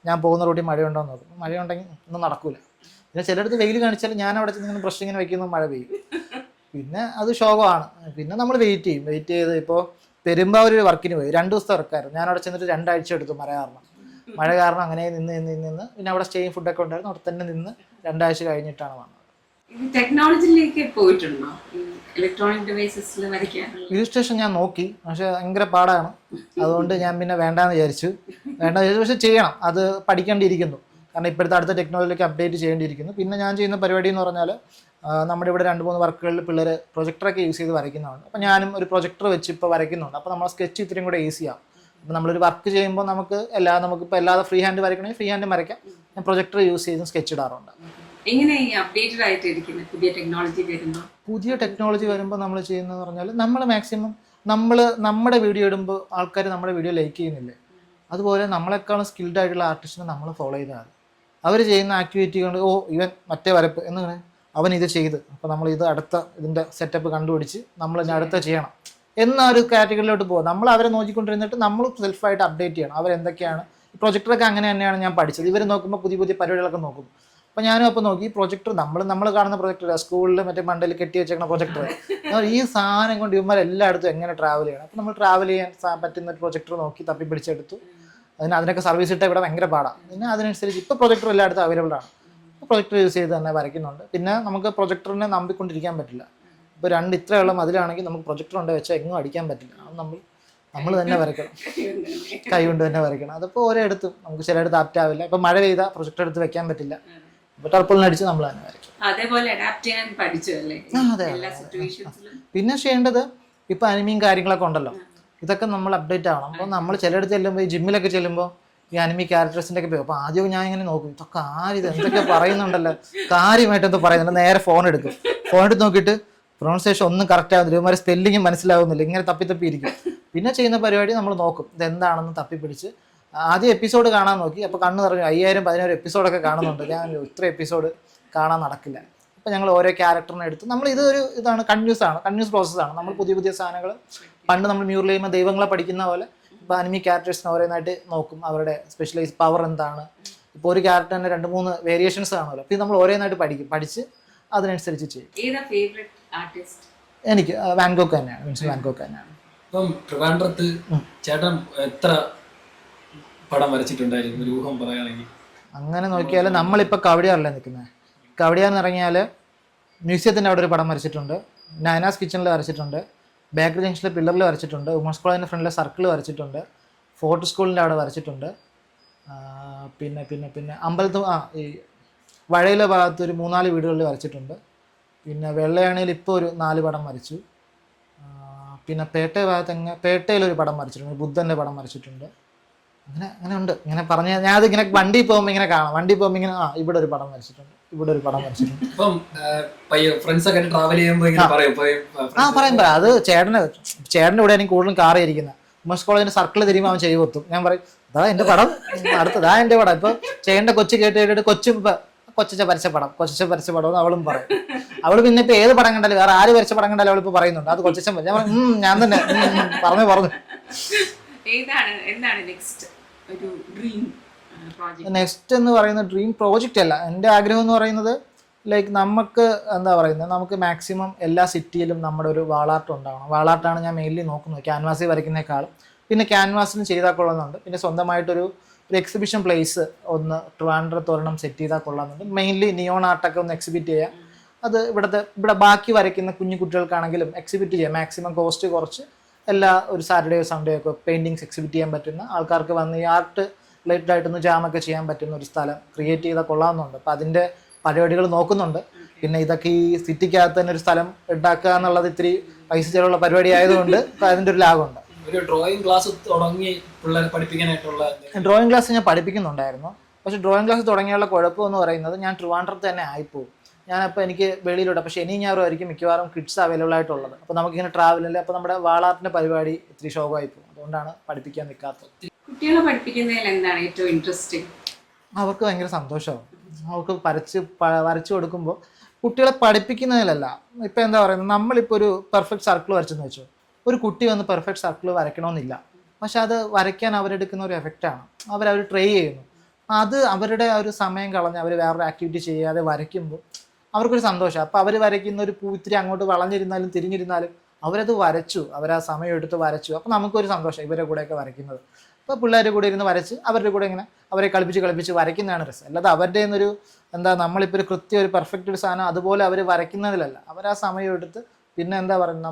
ഞാൻ പോകുന്ന റൂട്ടിൽ മഴയുണ്ടോ എന്ന് നോക്കും. മഴയുണ്ടെങ്കിൽ ഒന്നും നടക്കൂല. പിന്നെ ചിലയിടത്ത് വെയിൽ കാണിച്ചാൽ ഞാൻ അവിടെ ചെന്ന് ബ്രഷ് ഇങ്ങനെ വയ്ക്കുമ്പോൾ മഴ പെയ്യും. പിന്നെ അത് ശോകമാണ്. പിന്നെ നമ്മൾ വെയിറ്റ് ചെയ്ത് ഇപ്പോൾ പെരുമ്പാവൂർ ഒരു വർക്കിന് പോയി. 2 ദിവസത്തെ വർക്കായിരുന്നു. ഞാൻ അവിടെ ചെന്നിട്ട് 2 ആഴ്ച എടുത്തു. മഴ കാരണം അങ്ങനെ നിന്ന് പിന്നെ അവിടെ സ്റ്റേയും ഫുഡൊക്കെ ഉണ്ടായിരുന്നു. അവിടെ തന്നെ നിന്ന് 2 ആഴ്ച കഴിഞ്ഞിട്ടാണ് വന്നത്. ടെക്നോളജിയിലേക്ക് പോയിട്ടുണ്ടോ? ഇലക്ട്രോണിക് ഡിവൈസസിൽ വരയ്ക്കാനുള്ള ഇല്ലുസ്ട്രേഷൻ ഞാൻ നോക്കി, പക്ഷെ ഭയങ്കര പാടാണ്. അതുകൊണ്ട് ഞാൻ പിന്നെ വേണ്ടാന്ന് വിചാരിച്ചു. പക്ഷെ ചെയ്യണം, അത് പഠിക്കേണ്ടിയിരിക്കുന്നു. കാരണം ഇപ്പോഴത്തെ അടുത്ത ടെക്നോളജിയിലേക്ക് അപ്ഡേറ്റ് ചെയ്യേണ്ടിയിരിക്കുന്നു. പിന്നെ ഞാൻ ചെയ്യുന്ന പരിപാടി എന്ന് പറഞ്ഞാൽ നമ്മുടെ ഇവിടെ 2-3 വർക്കുകളിൽ പിള്ളേർ പ്രൊജക്ടറൊക്കെ യൂസ് ചെയ്ത് വരയ്ക്കുന്നതാണ്. അപ്പോൾ ഞാനും ഒരു പ്രൊജക്ടർ വെച്ച് ഇപ്പോൾ വരയ്ക്കുന്നുണ്ട്. അപ്പോൾ നമ്മൾ സ്കെച്ച് ഇത്രയും കൂടെ ഈസിയാണ്. അപ്പോൾ നമ്മളൊരു വർക്ക് ചെയ്യുമ്പോൾ നമുക്കിപ്പോൾ അല്ലാതെ ഫ്രീ ഹാൻഡ് വരയ്ക്കണമെങ്കിൽ ഫ്രീ ഹാൻഡ് വരയ്ക്കാം. ഞാൻ പ്രൊജക്ടർ യൂസ് ചെയ്ത് സ്കെച്ച് ഇടാറുണ്ട്. എങ്ങനെ അപ്ഡേറ്റഡ് ആയിട്ടിരിക്കുന്നത് പുതിയ ടെക്നോളജി വരുമ്പോൾ നമ്മൾ ചെയ്യുന്നതെന്ന് പറഞ്ഞാൽ നമ്മൾ മാക്സിമം നമ്മുടെ വീഡിയോ ഇടുമ്പോൾ ആൾക്കാർ നമ്മുടെ വീഡിയോ ലൈക്ക് ചെയ്യുന്നില്ലേ, അതുപോലെ നമ്മളെക്കാളും സ്കിൽഡ് ആയിട്ടുള്ള ആർട്ടിസ്റ്റിനെ നമ്മൾ ഫോളോ ചെയ്താൽ അവർ ചെയ്യുന്ന ആക്ടിവിറ്റി കൊണ്ട് ഇവൻ മറ്റേ വരപ്പ് എന്ന് പറയാം, അവൻ ഇത് ചെയ്ത്, അപ്പോൾ നമ്മൾ ഇതിൻ്റെ സെറ്റപ്പ് കണ്ടുപിടിച്ച് നമ്മൾ ഇനി അടുത്ത ചെയ്യണം എന്നൊരു കാറ്റഗറിയിലോട്ട് പോകും. നമ്മൾ അവരെ നോക്കിക്കൊണ്ടിരുന്നിട്ട് നമ്മൾ സെൽഫായിട്ട് അപ്ഡേറ്റ് ചെയ്യണം. അവരെന്തൊക്കെയാണ് ഈ പ്രൊജക്ടറൊക്കെ അങ്ങനെ തന്നെയാണ് ഞാൻ പഠിച്ചത്. ഇവർ നോക്കുമ്പോൾ പുതിയ പരിപാടികളൊക്കെ നോക്കും. അപ്പോൾ ഞാനും അപ്പോൾ നോക്കി ഈ പ്രൊജക്ടർ നമ്മൾ കാണുന്ന പ്രൊജക്ടർ സ്കൂളിൽ മറ്റേ മണ്ടയിൽ കെട്ടി വെച്ചേക്കുന്ന പ്രൊജക്ടർ, ഈ സാധനം കൊണ്ട് ഇവന്മാർ എല്ലായിടത്തും എങ്ങനെ ട്രാവൽ ചെയ്യണം. അപ്പോൾ നമ്മൾ ട്രാവൽ ചെയ്യാൻ പറ്റുന്ന ഒരു പ്രൊജക്ടർ നോക്കി തപ്പി പിടിച്ചെടുത്തു. അതിനൊക്കെ സർവീസ് ഇട്ടാൽ ഇവിടെ ഭയങ്കര പാടാണ്. പിന്നെ അതിനനുസരിച്ച് ഇപ്പോൾ പ്രൊജക്ടർ എല്ലായിടത്തും അവൈലബിൾ ആണ്. പ്രൊജക്ടർ യൂസ് ചെയ്ത് തന്നെ വരയ്ക്കുന്നുണ്ട്. പിന്നെ നമുക്ക് പ്രൊജക്ടറിനെ നമ്പിക്കൊണ്ടിരിക്കാൻ പറ്റില്ല. ഇപ്പോൾ ഇത്രയുള്ള മതിലാണെങ്കിൽ നമുക്ക് പ്രൊജക്ടർ കൊണ്ട് വെച്ചാൽ എങ്ങും അടിക്കാൻ പറ്റില്ല. അത് നമ്മൾ തന്നെ വരയ്ക്കണം, കൈ കൊണ്ട് തന്നെ വരയ്ക്കണം. അതിപ്പോൾ ഓരോയിടത്തും നമുക്ക് ചിലയിടത്ത് ആപ്റ്റാവില്ല. ഇപ്പോൾ മഴ പെയ്താൽ പ്രൊജക്ടർ എടുത്ത് വെക്കാൻ പറ്റില്ല. അപ്പോൾ ടർപ്പലിനടിച്ച് നമ്മൾ തന്നെ വരയ്ക്കും. പിന്നെ ചെയ്യേണ്ടത് ഇപ്പോൾ അനിമിയും കാര്യങ്ങളൊക്കെ ഉണ്ടല്ലോ, ഇതൊക്കെ നമ്മൾ അപ്ഡേറ്റ് ആവണം. അപ്പോൾ നമ്മൾ ചിലയിടത്ത് ചെല്ലുമ്പോൾ ഈ ജിമ്മിലൊക്കെ ചെല്ലുമ്പോൾ ഈ അനിമി ക്യാരക്ടേഴ്സിൻ്റെ ഒക്കെ പോകും. അപ്പോൾ ആദ്യം ഞാൻ ഇങ്ങനെ നോക്കും, ഇതൊക്കെ ആരിത് എന്തൊക്കെ പറയുന്നുണ്ടല്ലോ, കാര്യമായിട്ട് എന്തോ പറയുന്നുണ്ട്. നേരെ ഫോൺ എടുത്ത് നോക്കിയിട്ട് പ്രൊണൗൺസിയേഷൻ ഒന്നും കറക്റ്റ് ആവുന്നില്ല, ഇവന്മാരെ സ്പെല്ലിങ്ങും മനസ്സിലാവുന്നില്ല, ഇങ്ങനെ തപ്പി ഇരിക്കും. പിന്നെ ചെയ്യുന്ന പരിപാടി നമ്മൾ നോക്കും ഇതെന്താണെന്ന് തപ്പിപ്പിടിച്ച്. ആദ്യം എപ്പിസോഡ് കാണാൻ നോക്കി, അപ്പോൾ കണ്ണ് നിറഞ്ഞു 5000-10000 എപ്പിസോഡൊക്കെ കാണുന്നുണ്ട്. ഞാൻ ഇത്ര എപ്പിസോഡ് കാണാൻ നടക്കില്ല. അപ്പോൾ ഞങ്ങൾ ഓരോ ക്യാരക്ടറിനെ എടുത്ത് ഇതാണ് കണ്ടിന്യൂസ് പ്രോസസ്സാണ്. നമ്മൾ പുതിയ സാധനങ്ങൾ പണ്ട് നമ്മൾ മ്യൂറൽ ചെയ്യുമ്പോൾ ദൈവങ്ങളെ പഠിക്കുന്ന പോലെ ഇപ്പോൾ അനിമി ക്യാരക്ടേഴ്സിനെ ഓരോന്നായിട്ട് നോക്കും. അവരുടെ സ്പെഷ്യലൈസ് പവർ എന്താണ്. ഇപ്പോൾ ഒരു ക്യാരക്ടർ തന്നെ 2-3 വേരിയേഷൻസ് കാണുമല്ലോ. അപ്പോൾ നമ്മൾ ഓരോന്നായിട്ട് പഠിച്ച് അതിനനുസരിച്ച് ചെയ്യും. എനിക്ക് വാൻഗോക്ക് തന്നെയാണ്. ഇപ്പം ട്രിവാൻഡ്രത്ത് ചേട്ടൻ എത്ര പടം വരച്ചിട്ടുണ്ടായിരുന്നു ഒരു ഊഹം പറയുകയാണെങ്കിൽ? അങ്ങനെ നോക്കിയാൽ നമ്മളിപ്പോൾ കവടിയാറല്ലേ നിൽക്കുന്നത്. കവടിയാറിന് ഇറങ്ങിയാൽ മ്യൂസിയത്തിൻ്റെ അവിടെ ഒരു പടം വരച്ചിട്ടുണ്ട്, നയനാസ് കിച്ചണിൽ വരച്ചിട്ടുണ്ട്, ബേക്കറി ജംഗ്ഷനിലെ പില്ലറിൽ വരച്ചിട്ടുണ്ട്, വുമൻസ് കോളേജിൻ്റെ ഫ്രണ്ടിലെ സർക്കിൾ വരച്ചിട്ടുണ്ട്, ഫോർട്ട് സ്കൂളിൻ്റെ അവിടെ വരച്ചിട്ടുണ്ട്. പിന്നെ അമ്പലത്ത് ഈ വഴയിലെ ഭാഗത്ത് ഒരു 3-4 വീടുകളിൽ വരച്ചിട്ടുണ്ട്. പിന്നെ വെള്ളയാണിയിൽ ഇപ്പോൾ ഒരു 4 പടം വരച്ചു. പിന്നെ പേട്ടയിലൊരു പടം വരച്ചിട്ടുണ്ട്, ബുദ്ധൻ്റെ പടം വരച്ചിട്ടുണ്ട്. അങ്ങനെ ഉണ്ട്. ഇങ്ങനെ പറഞ്ഞ ഞാൻ അതിങ്ങനെ വണ്ടി പോകുമ്പോൾ ഇങ്ങനെ കാണാം. വണ്ടി പോകുമ്പോൾ ഇങ്ങനെ ഇവിടെ ഒരു പടം വരച്ചിട്ടുണ്ട്. ഇപ്പം ഫ്രണ്ട്സ് ഒക്കെ ട്രാവൽ ചെയ്യുമ്പോൾ പറയും അത് ചേട്ടൻ്റെ കൂടെ എനിക്ക് കൂടുതലും കാർ ഇരിക്കുന്നത്. വുമൻസ് കോളേജിന്റെ സർക്കിൾ തിരിയുമ്പോൾ അവൻ ചെയ്തു കൊത്തും. ഞാൻ പറയും അതാ എൻ്റെ പടം, അടുത്തതാ എൻ്റെ പടം. ഇപ്പൊ ചേട്ടൻ്റെ കൊച്ചു കേട്ടിട്ട് കൊച്ചും കൊച്ചച്ച വരച്ച പടം എന്ന് അവളും പറയും. അവള് പിന്നെ ഇപ്പൊ ഏത് പടം കണ്ടാലും വേറെ ആര് വരച്ച പടം കണ്ടാലും അവളിപ്പോ പറയുന്നുണ്ട് അത് കൊച്ചച്ചൻ വരച്ച. ഞാൻ പറഞ്ഞു ഞാൻ തന്നെ പറഞ്ഞു. നെക്സ്റ്റ് എന്ന് പറയുന്ന ഡ്രീം പ്രോജക്റ്റ് അല്ല, എൻ്റെ ആഗ്രഹം എന്ന് പറയുന്നത് ലൈക്ക് നമുക്ക് എന്താ പറയുന്നത്, നമുക്ക് മാക്സിമം എല്ലാ സിറ്റിയിലും നമ്മുടെ ഒരു വാളാർട്ട് ഉണ്ടാവണം. വാളാർട്ടാണ് ഞാൻ മെയിൻലി നോക്കുന്നത്, ക്യാൻവാസിൽ വരയ്ക്കുന്നേക്കാളും. പിന്നെ ക്യാൻവാസിലും ചെയ്താൽ കൊള്ളുന്നുണ്ട്. പിന്നെ സ്വന്തമായിട്ടൊരു എക്സിബിഷൻ പ്ലേസ് ഒന്ന് ട്രിവാൻഡ്രത്തൊരെണ്ണം സെറ്റ് ചെയ്താൽ കൊള്ളാമെന്നുണ്ട്. മെയിൻലി നിയോൺ ആർട്ടൊക്കെ ഒന്ന് എക്സിബിറ്റ് ചെയ്യാം. അത് ഇവിടെ ബാക്കി വരയ്ക്കുന്ന കുഞ്ഞു കുട്ടികൾക്കാണെങ്കിലും എക്സിബിറ്റ് ചെയ്യാം. മാക്സിമം കോസ്റ്റ് കുറച്ച് എല്ലാ ഒരു സാറ്റർഡേയോ സൺഡേ ഒക്കെ പെയിൻറ്റിങ്സ് എക്സിബിറ്റ് ചെയ്യാൻ പറ്റുന്ന ആൾക്കാർക്ക് വന്ന് ഈ ആർട്ട് റിലേറ്റഡ് ആയിട്ടൊന്ന് ജാമൊക്കെ ചെയ്യാൻ പറ്റുന്ന ഒരു സ്ഥലം ക്രിയേറ്റ് ചെയ്താൽ കൊള്ളാമെന്നുണ്ട്. അപ്പോൾ അതിൻ്റെ പരിപാടികൾ നോക്കുന്നുണ്ട്. പിന്നെ ഇതൊക്കെ ഈ സിറ്റിക്കകത്ത് തന്നെ ഒരു സ്ഥലം ഉണ്ടാക്കുക എന്നുള്ളത് ഇത്തിരി പൈസ ചിലവുള്ള പരിപാടി ആയതുകൊണ്ട് അതിൻ്റെ ഒരു ലാഭമുണ്ട്. ഒരു ഡ്രോയിങ് ക്ലാസ് തുടങ്ങി പിള്ളേരെ പഠിപ്പിക്കാനായിട്ടുള്ള ഡ്രോയിങ് ക്ലാസ് ഞാൻ പഠിപ്പിക്കുന്നുണ്ടായിരുന്നു. പക്ഷേ ഡ്രോയിങ് ക്ലാസ് തുടങ്ങിയുള്ള കുഴപ്പമെന്ന് പറയുന്നത് ഞാൻ ട്രിവാൻഡ്രത്ത് തന്നെ ആയിപ്പോവും. ഞാനപ്പോൾ എനിക്ക് വെളിയിലോട്ട്, അപ്പോൾ ശനി ഞായറും ആയിരിക്കും മിക്കവാറും കിഡ്സ് അവൈലബിൾ ആയിട്ടുള്ളത്. അപ്പോൾ നമുക്കിങ്ങനെ ട്രാവലില്ല, അപ്പോൾ നമ്മുടെ വാളാർട്ടിൻ്റെ പരിപാടി ഇത്തിരി ഷോക്കായിപ്പോവും. അതുകൊണ്ടാണ് പഠിപ്പിക്കാൻ നിൽക്കാത്തത്. കുട്ടികളെ പഠിപ്പിക്കുന്നതിൽ എന്താണ് ഏറ്റവും ഇൻട്രസ്റ്റിംഗ്? അവർക്ക് ഭയങ്കര സന്തോഷമാവും. അവർക്ക് വരച്ചു കൊടുക്കുമ്പോൾ കുട്ടികളെ പഠിപ്പിക്കുന്നതിലല്ല. ഇപ്പം എന്താ പറയുന്നത്, നമ്മളിപ്പോൾ ഒരു പെർഫെക്റ്റ് സർക്കിൾ വരച്ചെന്ന് വെച്ചോ, ഒരു കുട്ടി വന്ന് പെർഫെക്റ്റ് സർക്കിൾ വരയ്ക്കണമെന്നില്ല. പക്ഷെ അത് വരയ്ക്കാൻ അവരെടുക്കുന്ന ഒരു എഫക്റ്റാണ്. അവർ ട്രൈ ചെയ്യുന്നു. അത് അവരുടെ ഒരു സമയം കളഞ്ഞ് അവർ വേറൊരു ആക്ടിവിറ്റി ചെയ്യാതെ വരയ്ക്കുമ്പോൾ അവർക്കൊരു സന്തോഷം. അപ്പോൾ അവർ വരയ്ക്കുന്ന ഒരു പൂ ഇത്തിരി അങ്ങോട്ട് വളഞ്ഞിരുന്നാലും തിരിഞ്ഞിരുന്നാലും അവരത് വരച്ചു, അവരാ സമയം എടുത്ത് വരച്ചു. അപ്പോൾ നമുക്കൊരു സന്തോഷം ഇവരുടെ കൂടെയൊക്കെ വരയ്ക്കുന്നത്. അപ്പോൾ പിള്ളേരുടെ കൂടെ ഇരുന്ന് വരച്ച് അവരുടെ കൂടെ ഇങ്ങനെ അവരെ കളിപ്പിച്ച് വരയ്ക്കുന്നതാണ് രസം. അല്ലാതെ അവരുടെ ഒരു എന്താ നമ്മളിപ്പോൾ ഒരു കൃത്യം ഒരു പെർഫെക്റ്റ് ഒരു സാധനം അതുപോലെ അവർ വരയ്ക്കുന്നതിലല്ല. അവർ ആ സമയം എടുത്ത് പിന്നെ എന്താ പറയുക,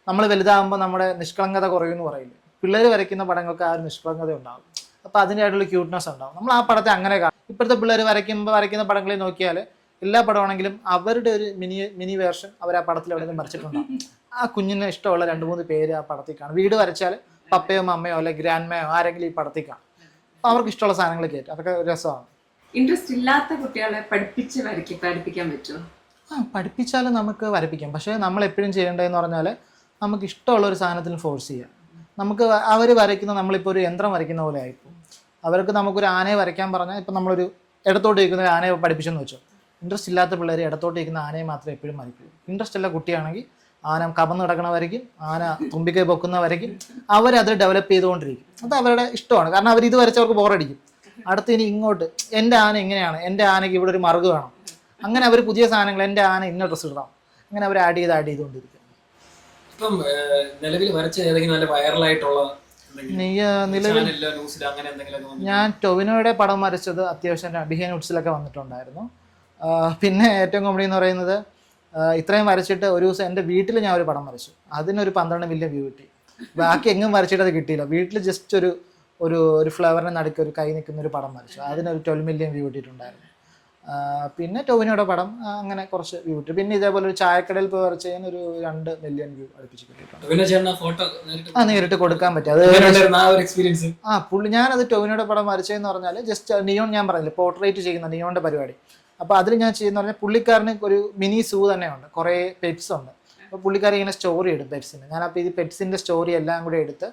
നമ്മൾ വലുതാകുമ്പോൾ നമ്മുടെ നിഷ്കളങ്കത കുറയുമെന്ന് പറയില്ലേ, പിള്ളേർ വരയ്ക്കുന്ന പടങ്ങൾക്ക് ആ ഒരു നിഷ്കളങ്കത ഉണ്ടാകും. അപ്പോൾ അതിൻ്റെതായിട്ടുള്ള ക്യൂട്ട്നെസ് ഉണ്ടാകും. നമ്മൾ ആ പടത്തെ അങ്ങനെ കാണും. ഇപ്പോഴത്തെ പിള്ളേർ വരയ്ക്കുന്ന പടങ്ങളിൽ നോക്കിയാൽ എല്ലാ പടമാണെങ്കിലും അവരുടെ ഒരു മിനി വേർഷൻ അവർ ആ പടത്തിൽ എവിടെയെങ്കിലും വരച്ചിട്ടുണ്ടാകും. ആ കുഞ്ഞിന് ഇഷ്ടമുള്ള 2-3 പേര് ആ പടത്തിൽ കാണും. വീട് വരച്ചാൽ പപ്പയോ അമ്മയോ അല്ലെങ്കിൽ ഗ്രാൻഡ്മയോ ആരെങ്കിലും ഈ പടത്തിൽ കാണും. അപ്പോൾ അവർക്ക് ഇഷ്ടമുള്ള സാധനങ്ങൾ കയറ്റും. അതൊക്കെ രസമാണ്. ഇൻട്രസ്റ്റ് ഇല്ലാത്ത കുട്ടികളെ പഠിപ്പിക്കാൻ പറ്റുമോ? പഠിപ്പിച്ചാൽ നമുക്ക് വരപ്പിക്കാം. പക്ഷേ നമ്മൾ എപ്പോഴും ചെയ്യേണ്ടതെന്ന് പറഞ്ഞാൽ നമുക്ക് ഇഷ്ടമുള്ള ഒരു സാധനത്തിന് ഫോഴ്സ് ചെയ്യാം. നമുക്ക് അവർ വരയ്ക്കുന്ന നമ്മളിപ്പോൾ ഒരു യന്ത്രം വരയ്ക്കുന്ന പോലെ ആയിപ്പോൾ അവർക്ക് നമുക്കൊരു ആനയെ വരയ്ക്കാൻ പറഞ്ഞാൽ ഇപ്പം നമ്മളൊരു ഇടത്തോട്ട് ഇരിക്കുന്ന ഒരു ആനയെ പഠിപ്പിച്ചെന്ന് വെച്ചോ, ഇൻട്രസ്റ്റ് ഇല്ലാത്ത പിള്ളേർ ഇടത്തോട്ട് ഇരിക്കുന്ന ആനയെ മാത്രമേ എപ്പോഴും വരയ്ക്കൂ. ഇൻട്രസ്റ്റ് ഉള്ള കുട്ടിയാണെങ്കിൽ ആന കവന്ന് കിടക്കണ വരയ്ക്കും, ആന തുമ്പിക്കൈ പൊക്കുന്ന വരയ്ക്കും. അവരത് ഡെവലപ്പ് ചെയ്തുകൊണ്ടിരിക്കും. അത് അവരുടെ ഇഷ്ടമാണ്. കാരണം അവർ ഇത് വരച്ചവർക്ക് ബോറടിക്കും. അടുത്ത് ഇനി ഇങ്ങോട്ട് എൻ്റെ ആന ഇങ്ങനെയാണ്, എൻ്റെ ആനയ്ക്ക് ഇവിടെ ഒരു മറുക് വേണം, അങ്ങനെ അവർ പുതിയ സാധനങ്ങൾ എൻ്റെ ആന ഇന്ന ഡ്രസ്സ് ഇടണം, അങ്ങനെ അവർ ആഡ് ചെയ്തുകൊണ്ടിരിക്കും. ഇപ്പം നിലവിൽ വരച്ച ഏതെങ്കിലും നല്ല വൈറലായിട്ടുള്ള നിലവിൽ ഞാൻ ടൊവിനോയുടെ പടം വരച്ചത് അത്യാവശ്യം ബിഹൈൻഡ് വുഡ്സിലൊക്കെ വന്നിട്ടുണ്ടായിരുന്നു. പിന്നെ ഏറ്റവും കോമഡി എന്ന് പറയുന്നത്, ഇത്രയും വരച്ചിട്ട് ഒരു ദിവസം എൻ്റെ വീട്ടിൽ ഞാൻ ഒരു പടം വരച്ചു. അതിനൊരു 12 മില്യൺ വ്യൂ കിട്ടി. ബാക്കി എങ്ങും വരച്ചിട്ട് അത് കിട്ടിയില്ല. വീട്ടിൽ ജസ്റ്റ് ഒരു ഫ്ലവറിനെ നടുക്ക് ഒരു കൈ നിൽക്കുന്ന ഒരു പടം വരച്ചു. അതിനൊരു 12 മില്യൺ വ്യൂ കിട്ടിയിട്ടുണ്ടായിരുന്നു. പിന്നെ ടൊവിനോയുടെ പടം അങ്ങനെ കുറച്ച് വ്യൂ കിട്ടി. പിന്നെ ഇതേപോലെ ഒരു ചായക്കടയിൽ പോയി വരച്ചതിന് ഒരു 2 മില്യൺ വ്യൂ അടുപ്പിച്ച് കിട്ടിയിട്ടുണ്ട്. നേരിട്ട് കൊടുക്കാൻ പറ്റും. അത് പുള്ളി ഞാനത് ടൊവിനോയുടെ പടം വരച്ചതെന്ന് പറഞ്ഞാൽ ജസ്റ്റ് നിയോൺ, ഞാൻ പറഞ്ഞില്ലേ പോർട്രേറ്റ് ചെയ്യുന്ന നിയോണിൻ്റെ പരിപാടി. അപ്പോൾ അതിൽ ഞാൻ ചെയ്യുന്ന പറഞ്ഞാൽ പുള്ളിക്കാരന് ഒരു മിനി സൂ തന്നെയുണ്ട്, കുറേ പെറ്റ്സ് ഉണ്ട്. അപ്പോൾ പുള്ളിക്കാരൻ ഇങ്ങനെ സ്റ്റോറി ഇടും പെറ്റ്സിന്. ഞാനപ്പോൾ ഇത് പെറ്റ്സിൻ്റെ സ്റ്റോറി എല്ലാം കൂടെ എടുത്ത്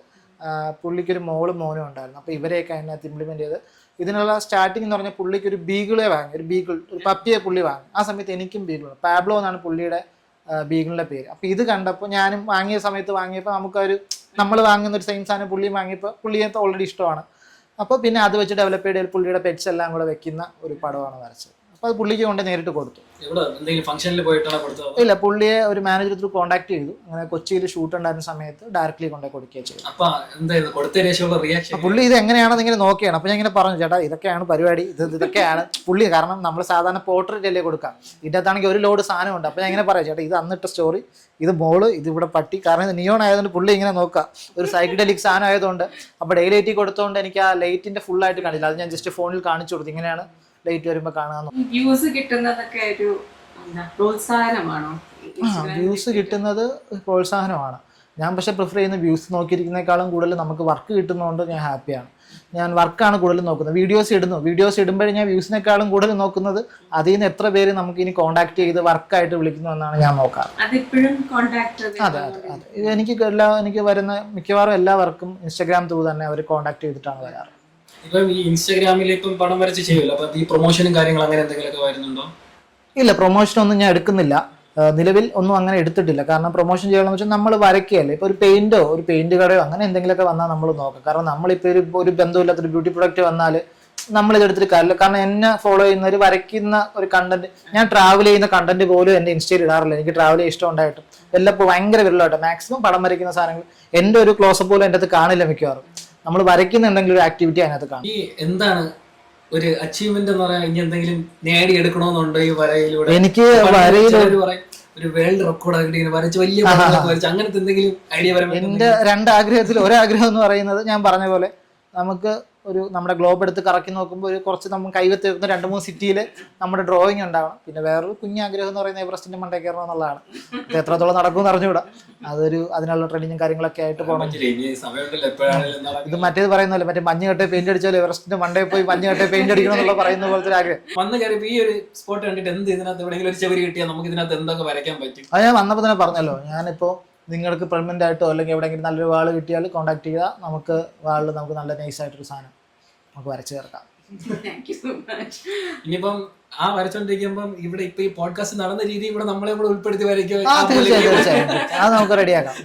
പുള്ളിക്കൊരു മോനും ഉണ്ടായിരുന്നു. അപ്പോൾ ഇവരെയൊക്കെ അതിനകത്ത് ഇംപ്ലിമെൻറ്റ് ചെയ്ത് ഇതിനുള്ള സ്റ്റാർട്ടിംഗ് എന്ന് പറഞ്ഞാൽ പുള്ളിക്ക് ഒരു ബീഗിളെ വാങ്ങി, ഒരു പപ്പിയെ പുള്ളി വാങ്ങി. ആ സമയത്ത് എനിക്കും ബീഗിൾ, പാബ്ലോ എന്നാണ് പുള്ളിയുടെ ബീഗിളിൻ്റെ പേര്. അപ്പോൾ ഇത് കണ്ടപ്പോൾ ഞാനും വാങ്ങിയ സമയത്ത് വാങ്ങിയപ്പോൾ നമ്മൾ വാങ്ങുന്ന ഒരു സെയിം സാധനം പുള്ളിയും വാങ്ങിയപ്പോൾ പുള്ളിയെ ഓൾറെഡി ഇഷ്ടമാണ്. അപ്പോൾ പിന്നെ അത് വെച്ച് ഡെവലപ്പ് ചെയ്ത് പുള്ളിയുടെ പെറ്റ്സ് എല്ലാം കൂടെ വെക്കുന്ന ഒരു പടമാണ് വരച്ചത്. അപ്പോൾ അത് പുള്ളിക്ക് കൊണ്ട് നേരിട്ട് കൊടുത്തു. ഇല്ല, പുള്ളിയെ ഒരു മാനേജർ ത്രൂ കോൺടാക്ട് ചെയ്തു. അങ്ങനെ കൊച്ചിയിൽ ഷൂട്ട് ഉണ്ടായിരുന്ന സമയത്ത് ഡയറക്ട്ലി കൊണ്ടുപോയി കൊടുക്കുകയും ചെയ്തു. പുള്ളി ഇത് എങ്ങനെയാണെന്ന് ഇങ്ങനെ നോക്കിയാണ്. അപ്പോൾ ഞാൻ ഇങ്ങനെ പറഞ്ഞു, ചേട്ടാ ഇതൊക്കെയാണ് പരിപാടി, ഇതൊക്കെയാണ് പുള്ളി. കാരണം നമ്മൾ സാധാരണ പോർട്രേറ്റ് അല്ലേ കൊടുക്കാം, ഇതിനകത്താണെങ്കിൽ ഒരു ലോഡ് സാധനമുണ്ട്. അപ്പോൾ ഞാൻ ഇങ്ങനെ പറയാം, ചേട്ടാ ഇത് അന്നിട്ട സ്റ്റോറി, ഇത് മോള്, ഇത് ഇവിടെ പട്ടി. കാരണം ഇത് നിയോൺ ആയതുകൊണ്ട് പുള്ളി ഇങ്ങനെ നോക്കാം, ഒരു സൈക്കഡലിക് സാധനം ആയതുകൊണ്ട്. അപ്പോൾ ഡേ ലൈറ്റിൽ കൊടുത്തുകൊണ്ട് എനിക്ക് ആ ലൈറ്റിൻ്റെ ഫുള്ളായിട്ട് കാണില്ല. അത് ഞാൻ ജസ്റ്റ് ഫോണിൽ കാണിച്ചു കൊടുത്തു, ഇങ്ങനെയാണ് ലൈറ്റ് വരുമ്പോൾ കാണാൻ. വ്യൂസ് കിട്ടുന്നതൊക്കെ ഒരു പ്രോത്സാഹനമാണോ? വ്യൂസ് കിട്ടുന്നത് പ്രോത്സാഹനമാണ്. ഞാൻ പക്ഷേ പ്രിഫർ ചെയ്യുന്ന വ്യൂസ് നോക്കിയിരിക്കുന്നേക്കാളും കൂടുതൽ നമുക്ക് വർക്ക് കിട്ടുന്നതുകൊണ്ട് ഞാൻ ഹാപ്പിയാണ്. ഞാൻ വർക്കാണ് കൂടുതൽ നോക്കുന്നത്. വീഡിയോസ് ഇടുമ്പോഴേ ഞാൻ വ്യൂസിനേക്കാളും കൂടുതൽ നോക്കുന്നത് അതിൽ നിന്ന് എത്ര പേര് നമുക്ക് ഇനി കോൺടാക്ട് ചെയ്ത് വർക്കായിട്ട് വിളിക്കുന്നു എന്നാണ് ഞാൻ നോക്കാറ്. അതെ. എനിക്ക് വരുന്ന മിക്കവാറും എല്ലാ വർക്കും ഇൻസ്റ്റാഗ്രാം ത്രൂ തന്നെ അവർ കോൺടാക്ട് ചെയ്തിട്ടാണ് വരാറ്. ഇപ്പം ഈ ഇൻസ്റ്റാഗ്രാമിൽ ഇപ്പം പടം വരച്ച് ചെയ്യുമല്ലോ, അപ്പൊ ഈ പ്രൊമോഷനും കാര്യങ്ങളും അങ്ങനെ എന്തെങ്കിലുമൊക്കെ വരുന്നുണ്ടോ? ഇല്ല, പ്രൊമോഷനൊന്നും ഞാൻ എടുക്കുന്നില്ല. നിലവിൽ ഒന്നും അങ്ങനെ എടുത്തിട്ടില്ല. കാരണം പ്രൊമോഷൻ ചെയ്യണമെന്ന് വെച്ചാൽ നമ്മൾ വരയ്ക്കുകയല്ലേ. ഇപ്പോൾ ഒരു പെയിന്റോ ഒരു പെയിന്റ് കടയോ അങ്ങനെ എന്തെങ്കിലുമൊക്കെ വന്നാൽ നമ്മൾ നോക്കാം. കാരണം നമ്മളിപ്പോൾ ഒരു ബന്ധമില്ലാത്തൊരു ബ്യൂട്ടി പ്രൊഡക്റ്റ് വന്നാൽ നമ്മളിതെടുത്തിട്ട് കാര്യമില്ല. കാരണം എന്നെ ഫോളോ ചെയ്യുന്നവർ വരയ്ക്കുന്ന ഒരു കണ്ടന്റ്, ഞാൻ ട്രാവൽ ചെയ്യുന്ന കണ്ടന്റ് പോലും എൻ്റെ ഇൻസ്റ്റയിൽ ഇടാറില്ല. എനിക്ക് ട്രാവൽ ചെയ്യാൻ ഇഷ്ടം ഉണ്ടായിട്ടും എല്ലാം ഭയങ്കര വിരളമായിട്ട് മാക്സിമം പടം വരയ്ക്കുന്ന സാധനങ്ങൾ എൻ്റെ ഒരു ക്ലോസപ്പ് പോലും എൻ്റെ അടുത്ത് കാണില്ല മിക്കവാറും. നമ്മൾ വരയ്ക്കുന്ന എന്തെങ്കിലും ഒരു ആക്ടിവിറ്റി അതിനകത്ത് കാണും. ഈ എന്താണ് ഒരു അച്ചീവ്മെന്റ് എന്ന് പറയാൻ, ഇനി എന്തെങ്കിലും നേടിയെടുക്കണമെന്നുണ്ടോ ഈ വരയിലൂടെ? എനിക്ക് ചിലര് പറയും ഒരു വേൾഡ് റെക്കോർഡ് ആയിട്ട് ഇങ്ങനെ വരച്ച് വലിയ പടങ്ങളൊക്കെ വരച്ച് അങ്ങനത്തെ എന്തെങ്കിലും ഐഡിയ വരാൻ? എൻ്റെ 2 ആഗ്രഹത്തിൽ ഒരാഗ്രഹം എന്ന് പറയുന്നത് ഞാൻ പറഞ്ഞ പോലെ നമുക്ക് ഒരു നമ്മുടെ ഗ്ലോബ് എടുത്ത് കറക്കി നോക്കുമ്പോൾ ഒരു കുറച്ച് നമ്മൾ കൈവത്ത് വെക്കുന്ന 2-3 സിറ്റിയിൽ നമ്മുടെ ഡ്രോയിങ് ഉണ്ടാവണം. പിന്നെ വേറൊരു കുഞ്ഞാഗ്രഹം എന്ന് പറയുന്നത് എവറസ്റ്റിന്റെ മണ്ടേ കയറണം എന്നുള്ളതാണ്. ഇത് എത്രത്തോളം നടക്കുമെന്ന് അറിഞ്ഞുകൂടാ. അതിനുള്ള ട്രെയിനിങ്ങും കാര്യങ്ങളൊക്കെ ആയിട്ട് പോകണം. ഇത് മറ്റേത് പറയുന്നല്ലോ, മറ്റേ മഞ്ഞ് കെട്ടെ പെയിന്റ് അടിച്ചാൽ എവറസ്റ്റിന്റെ മണ്ടേ പോയി മഞ്ഞ് കെട്ടെ പെയിന്റ് അടിക്കണം എന്നുള്ള പറയുന്ന പോലത്തെ ഒരു ആഗ്രഹം. വന്ന് കയറിയപ്പോൾ ഈ ഒരു സ്പോട്ട് കണ്ടിട്ട് എന്ത് ഇതിനകത്ത് എവിടെയെങ്കിലും ഒരു ചെവരി കിട്ടിയാൽ നമുക്ക് ഇതിനകത്ത് എന്തൊക്കെ വരയ്ക്കാൻ പറ്റും? അത് ഞാൻ വന്നപ്പോൾ തന്നെ പറഞ്ഞല്ലോ, ഞാനിപ്പോൾ നിങ്ങൾക്ക് പെർമനന്റ് ആയിട്ടോ അല്ലെങ്കിൽ എവിടെയെങ്കിലും നല്ലൊരു വാള് കിട്ടിയാൽ കോൺടാക്ട് ചെയ്താൽ നമുക്ക് വാളിൽ നമുക്ക് നല്ല നൈസായിട്ടൊരു സാധനം നമുക്ക് വരച്ചു ചേർക്കാം. ഇനിയിപ്പം ആ വരച്ചോണ്ടിരിക്കുമ്പം ഇവിടെ ഇപ്പൊ ഈ പോഡ്കാസ്റ്റ് നടന്ന രീതി ഇവിടെ നമ്മളെ കൂടെ ഉൾപ്പെടുത്തി വരയ്ക്കുക. തീർച്ചയായും അത് നമുക്ക് റെഡിയാക്കാം.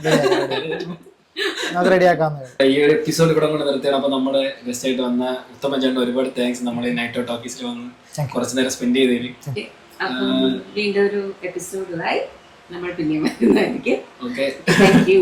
നമുക്ക് റെഡിയാക്കാവുന്നേ. ഈ ഒരു എപ്പിസോഡ് ഇവിടെ കൊണ്ട് നിർത്തിയാണ്. അപ്പൊ നമ്മുടെ ഗസ്റ്റ് ആയിട്ട് വന്ന ഉത്തമൻ ചേട്ടൻ ഒരുപാട് താങ്ക്സ്. നമ്മളെ നൈറ്റ് ഔട്ട് ടോക്കീസിൽ വന്ന് കുറച്ചു നേരം സ്പെൻഡ് ചെയ്തതിന്. വീണ്ടും ഒരു എപ്പിസോഡുമായി നമ്മൾ പിന്നെ വരുന്നതായിരിക്കും. Okay, thank you.